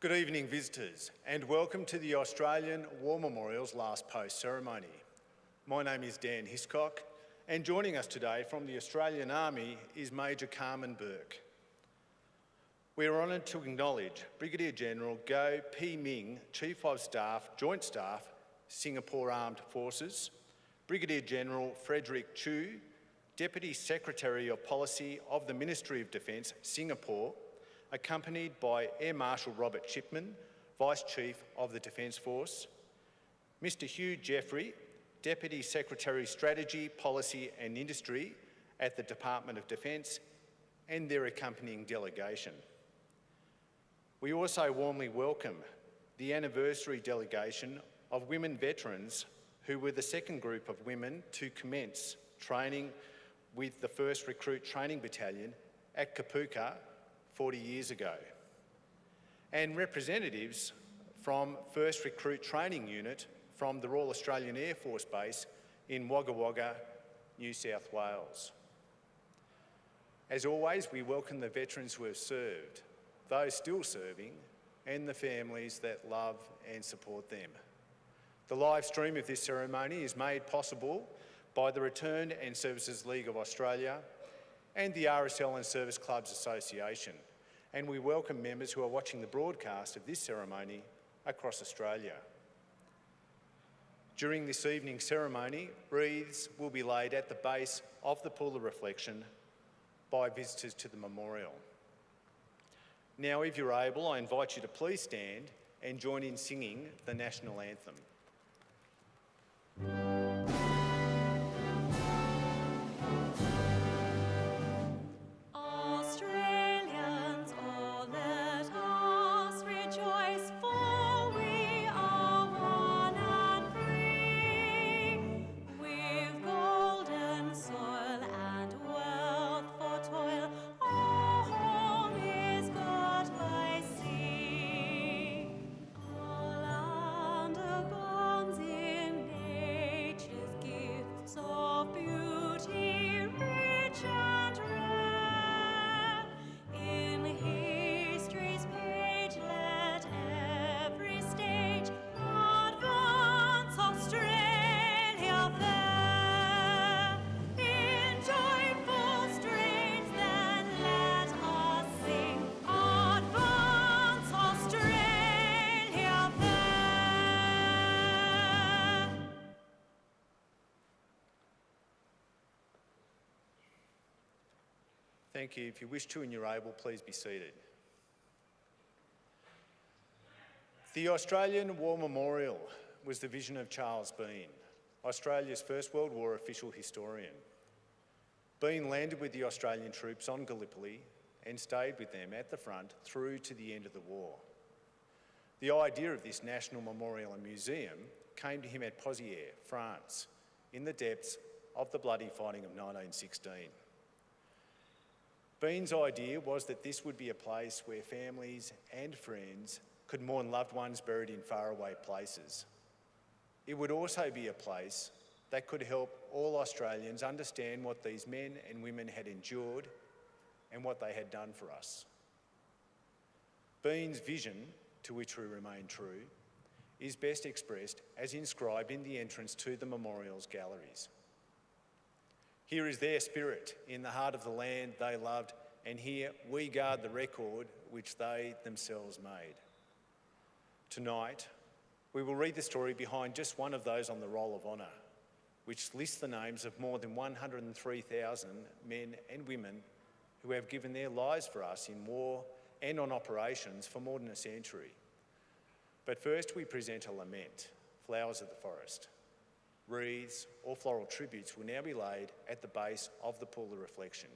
Good evening, visitors, and welcome to the Australian War Memorial's Last Post ceremony. My name is Dan Hiscock, and joining us today from the Australian Army is Major Carmen Burke. We are honoured to acknowledge Brigadier General Go P. Ming, Chief of Staff, Joint Staff, Singapore Armed Forces, Brigadier General Frederick Chu, Deputy Secretary of Policy of the Ministry of Defence, Singapore, accompanied by Air Marshal Robert Chipman, Vice Chief of the Defence Force, Mr Hugh Jeffrey, Deputy Secretary Strategy, Policy and Industry at the Department of Defence, and their accompanying delegation. We also warmly welcome the anniversary delegation of women veterans who were the second group of women to commence training with the 1st Recruit Training Battalion at Kapooka 40 years ago, and representatives from 1st Recruit Training Unit from the Royal Australian Air Force Base in Wagga Wagga, New South Wales. As always, we welcome the veterans who have served, those still serving, and the families that love and support them. The live stream of this ceremony is made possible by the Return and Services League of Australia and the RSL and Service Clubs Association, and we welcome members who are watching the broadcast of this ceremony across Australia. During this evening's ceremony, wreaths will be laid at the base of the pool of reflection by visitors to the memorial. Now, if you're able, I invite you to please stand and join in singing the National Anthem. Thank you. If you wish to and you're able, please be seated. The Australian War Memorial was the vision of Charles Bean, Australia's First World War official historian. Bean landed with the Australian troops on Gallipoli and stayed with them at the front through to the end of the war. The idea of this national memorial and museum came to him at Pozières, France, in the depths of the bloody fighting of 1916. Bean's idea was that this would be a place where families and friends could mourn loved ones buried in faraway places. It would also be a place that could help all Australians understand what these men and women had endured and what they had done for us. Bean's vision, to which we remain true, is best expressed as inscribed in the entrance to the memorial's galleries. Here is their spirit in the heart of the land they loved, and here we guard the record which they themselves made. Tonight, we will read the story behind just one of those on the Roll of Honour, which lists the names of more than 103,000 men and women who have given their lives for us in war and on operations for more than a century. But first we present a lament, Flowers of the Forest. Wreaths or floral tributes will now be laid at the base of the pool of reflection.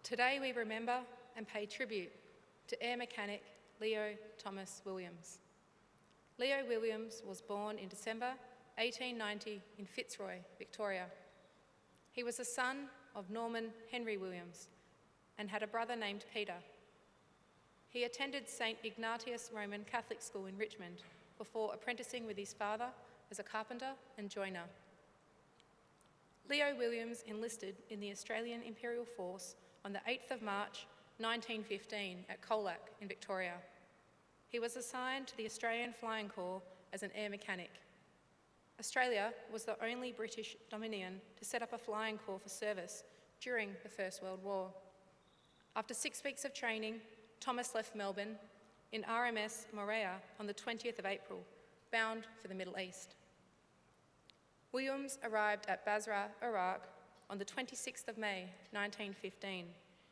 Today we remember and pay tribute to air mechanic Leo Thomas Williams. Leo Williams was born in December 1890 in Fitzroy, Victoria. He was the son of Norman Henry Williams and had a brother named Peter. He attended St Ignatius Roman Catholic School in Richmond before apprenticing with his father as a carpenter and joiner. Leo Williams enlisted in the Australian Imperial Force on the 8th of March 1915 at Colac in Victoria. He was assigned to the Australian Flying Corps as an air mechanic. Australia was the only British dominion to set up a flying corps for service during the First World War. After 6 weeks of training, Thomas left Melbourne in RMS Morea on the 20th of April, bound for the Middle East. Williams arrived at Basra, Iraq on the 26th of May 1915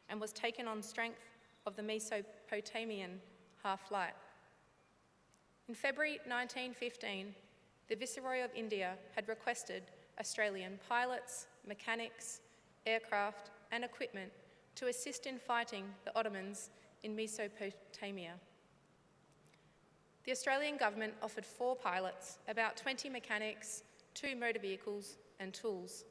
and was taken on strength of the Mesopotamian half-flight. In February 1915, the Viceroy of India had requested Australian pilots, mechanics, aircraft and equipment to assist in fighting the Ottomans in Mesopotamia. The Australian government offered 4 pilots, about 20 mechanics, 2 motor vehicles and tools.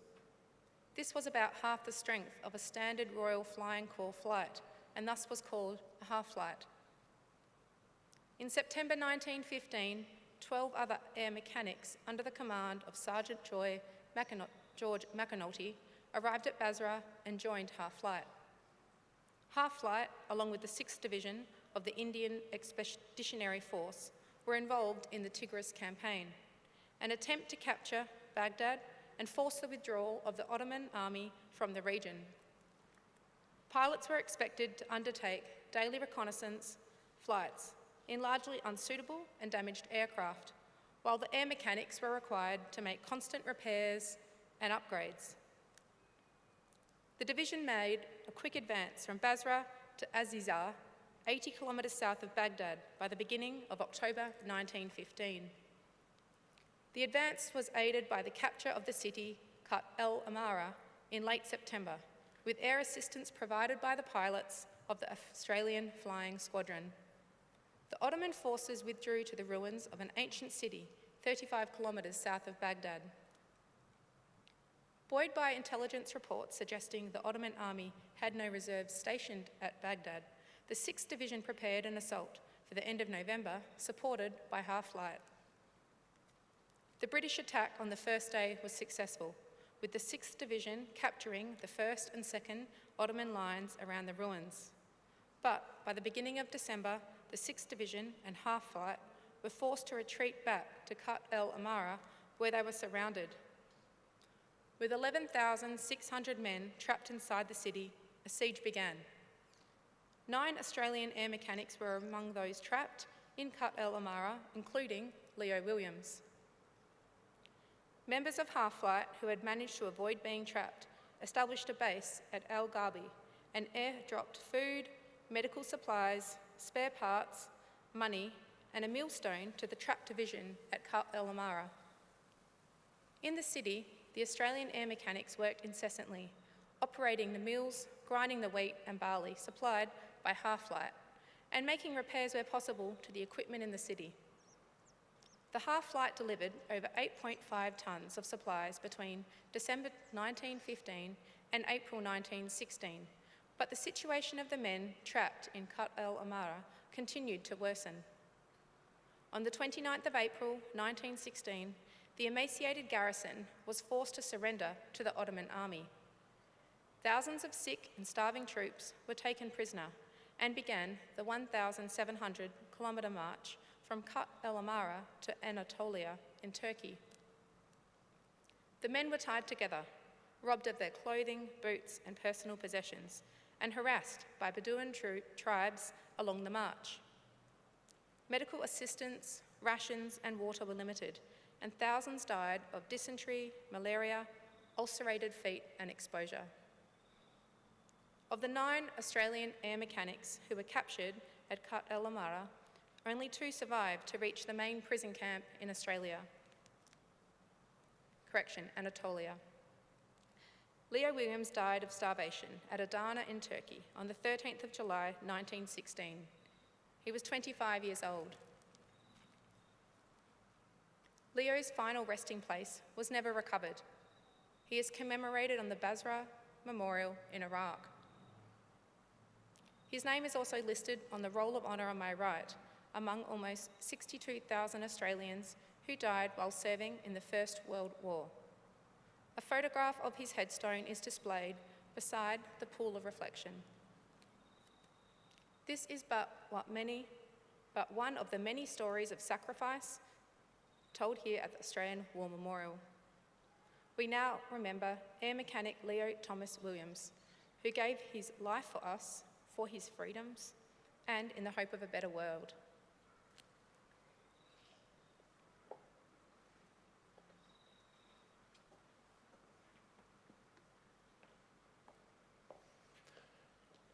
This was about half the strength of a standard Royal Flying Corps flight and thus was called a half-flight. In September 1915, 12 other air mechanics under the command of Sergeant George McAnulty arrived at Basra and joined half-flight. Half-flight, along with the 6th Division of the Indian Expeditionary Force, were involved in the Tigris campaign, an attempt to capture Baghdad and force the withdrawal of the Ottoman army from the region. Pilots were expected to undertake daily reconnaissance flights in largely unsuitable and damaged aircraft, while the air mechanics were required to make constant repairs and upgrades. The division made a quick advance from Basra to Azizah, 80 kilometres south of Baghdad, by the beginning of October 1915. The advance was aided by the capture of the city, Kut El Amara, in late September, with air assistance provided by the pilots of the Australian Flying Squadron. The Ottoman forces withdrew to the ruins of an ancient city 35 kilometres south of Baghdad. Buoyed by intelligence reports suggesting the Ottoman army had no reserves stationed at Baghdad, the 6th Division prepared an assault for the end of November, supported by half-flight. The British attack on the first day was successful, with the 6th Division capturing the 1st and 2nd Ottoman lines around the ruins. But by the beginning of December, the 6th Division and half-flight were forced to retreat back to Kut El Amara, where they were surrounded. With 11,600 men trapped inside the city, a siege began. 9 Australian air mechanics were among those trapped in Kut El Amara, including Leo Williams. Members of half-flight who had managed to avoid being trapped established a base at Al Ghabi and airdropped food, medical supplies, spare parts, money and a millstone to the trapped division at Kut El Amara. In the city, the Australian air mechanics worked incessantly, operating the mills, grinding the wheat and barley supplied by half-flight, and making repairs where possible to the equipment in the city. The half-flight delivered over 8.5 tonnes of supplies between December 1915 and April 1916, but the situation of the men trapped in Kut El Amara continued to worsen. On the 29th of April 1916, the emaciated garrison was forced to surrender to the Ottoman army. Thousands of sick and starving troops were taken prisoner and began the 1,700-kilometre march from Kut El Amara to Anatolia in Turkey. The men were tied together, robbed of their clothing, boots and personal possessions, and harassed by Bedouin tribes along the march. Medical assistance, rations and water were limited, and thousands died of dysentery, malaria, ulcerated feet and exposure. Of the 9 Australian air mechanics who were captured at Kut El Amara, only 2 survived to reach the main prison camp in Anatolia. Leo Williams died of starvation at Adana in Turkey on the 13th of July 1916. He was 25 years old. Leo's final resting place was never recovered. He is commemorated on the Basra Memorial in Iraq. His name is also listed on the Roll of Honour on my right, among almost 62,000 Australians who died while serving in the First World War. A photograph of his headstone is displayed beside the pool of reflection. This is but one of the many stories of sacrifice told here at the Australian War Memorial. We now remember Air Mechanic Leo Thomas Williams, who gave his life for us, for his freedoms, and in the hope of a better world.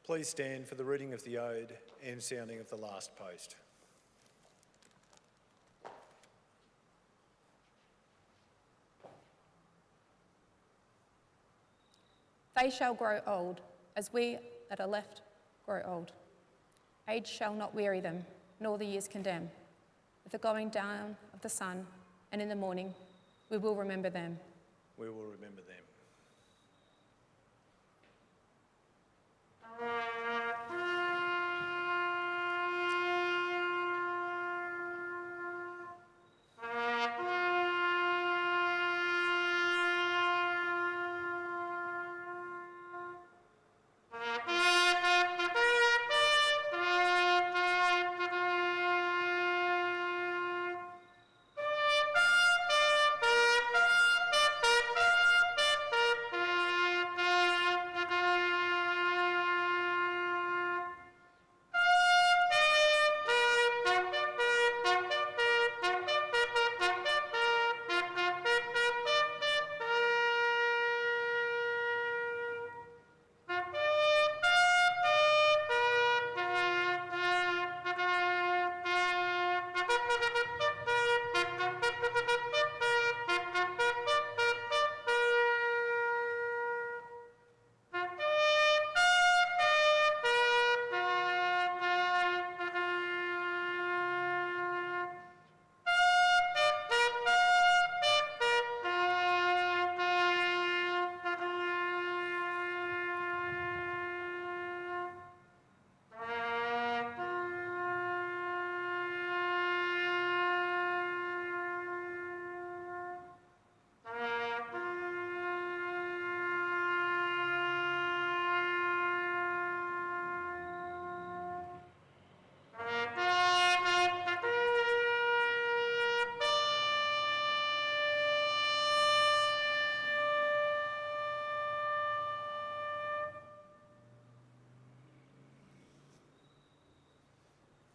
Please stand for the reading of the Ode and sounding of the last post. They shall grow old, as we that are left grow old. Age shall not weary them, nor the years condemn. With the going down of the sun, and in the morning, we will remember them. We will remember them.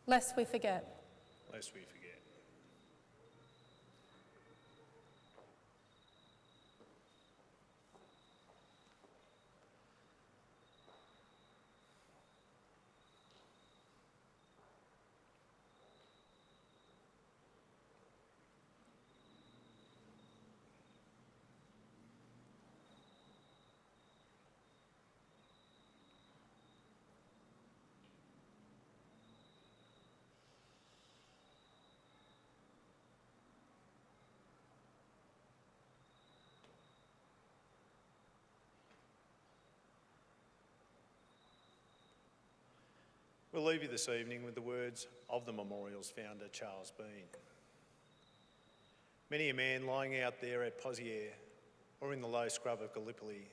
Lest we forget. Lest we forget. We'll leave you this evening with the words of the memorial's founder, Charles Bean. Many a man lying out there at Pozières or in the low scrub of Gallipoli,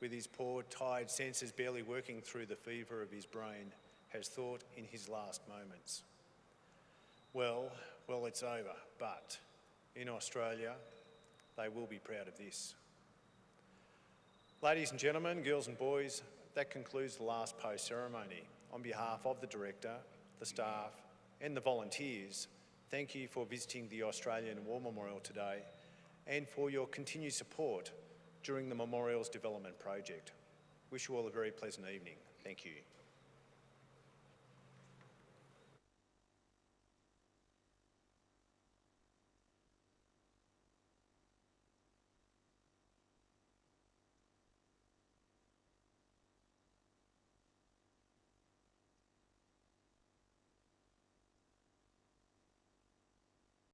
with his poor, tired senses barely working through the fever of his brain, has thought in his last moments, well, it's over, but in Australia, they will be proud of this. Ladies and gentlemen, girls and boys, that concludes the last post ceremony. On behalf of the Director, the staff and the volunteers, thank you for visiting the Australian War Memorial today and for your continued support during the Memorial's development project. Wish you all a very pleasant evening. Thank you.